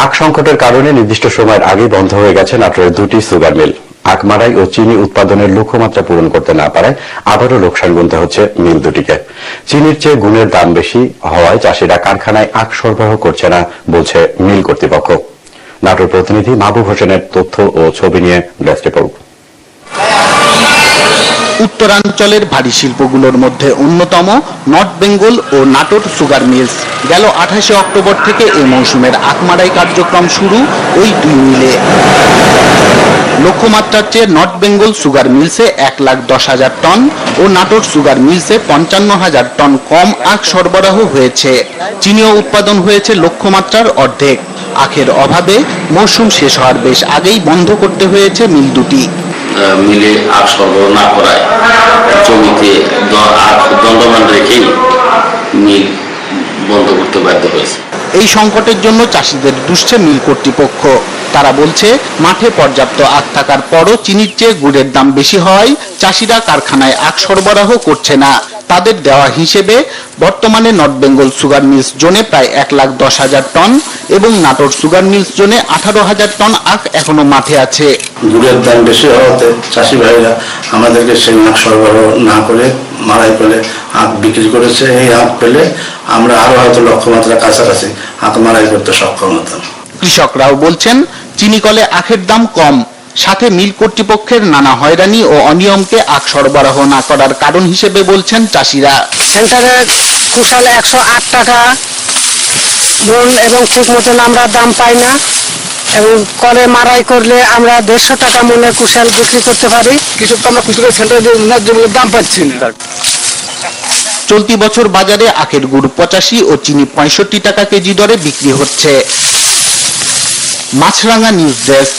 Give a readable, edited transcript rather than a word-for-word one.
আখ সংকটের কারণে নির্দিষ্ট সময়ের আগে বন্ধ হয়ে গেছে নাটোরের দুটি সুগার মিল। আখ মাড়াই ও চিনি উৎপাদনের লক্ষ্যমাত্রা পূরণ করতে না পারায় আবারও লোকসান গুনতে হচ্ছে মিল দুটিকে। চিনির চেয়ে গুণের দাম বেশি হওয়ায় চাষিরা কারখানায় আখ সরবরাহ করছে না বলছে মিল কর্তৃপক্ষ। নাটোর প্রতিনিধি মাহবুব হোসেনের তথ্য ও ছবি নিয়ে ডেস্ক রিপোর্ট। উত্তরাঞ্চলের ভারী শিল্পগুলোর মধ্যে অন্যতম নর্থ বেঙ্গল ও নাটোর সুগার মিলস। গেল 28 অক্টোবর থেকে এই মৌসুমের আখ মাড়াই কার্যক্রম শুরু ওই দুই মিলে। লক্ষ্যমাত্রার চেয়ে নর্থ বেঙ্গল সুগার মিলসে 1,10,000 টন ও নাটোর সুগার মিলসে 55,000 টন কম আখ সরবরাহ হয়েছে। চিনিও উৎপাদন হয়েছে লক্ষ্যমাত্রার অর্ধেক। আখের অভাবে মৌসুম শেষ হওয়ার বেশ আগেই বন্ধ করতে হয়েছে মিল দুটি। মিলে আখ সরবরাহ না করায় জমিতে আখ দণ্ডমান রেখেই মিল বন্ধ করতে বাধ্য হয়েছে। এই সংকটের জন্য চাষিদের দুষছে মিল কর্তৃপক্ষ। তারা বলছে, মাঠে পর্যাপ্ত আখ থাকার পরও চিনির চেয়ে গুড়ের দাম বেশি হওয়ায় চাষিরা কারখানায় আখ সরবরাহ করছে না। তাদের দেওয়া হিসেবে বর্তমানে নর্থ বেঙ্গল সুগার মিলস জোনে প্রায় 1,10,000 টন এবং নাটোর সুগার মিলস জোনে 18,000 টন আখ এখনো মাঠে আছে। গুড়ের দাম বেশি হওয়াতে চাষি ভাইরা আমাদেরকে সেই আখ সরবরাহ না করে মাড়াই পেলে আখ বিক্রি করেছে। এই আখ পেলে আমরা আরো হয়তো লক্ষ্যমাত্রা কাছাকাছি আখ মাড়াই করতে সক্ষম হতাম। কৃষকরাও বলছেন, চিনিকলে আখের দাম কম, সাথে মিল কর্তৃপক্ষের নানা হয়রানি ও অনিয়মকে আখ সরবরাহ না করার কারণ হিসেবে বলছেন চাষিরা। সেন্টারে কুশাল 108 টাকা মন এবং ঠিক মতন আমরা দাম পাই না, এবং কলে মাড়াই করলে আমরা 150 টাকা মনে কুশাল বিক্রি করতে পারি। কৃষক আমরা কুশালের সেন্টারে দাম পাচ্ছি না। চলতি বছর বাজারে আখের গুড় 85 ও চিনি 65 টাকা কেজি দরে বিক্রি হচ্ছে। মাছরাঙা নিউজ ডেস্ক।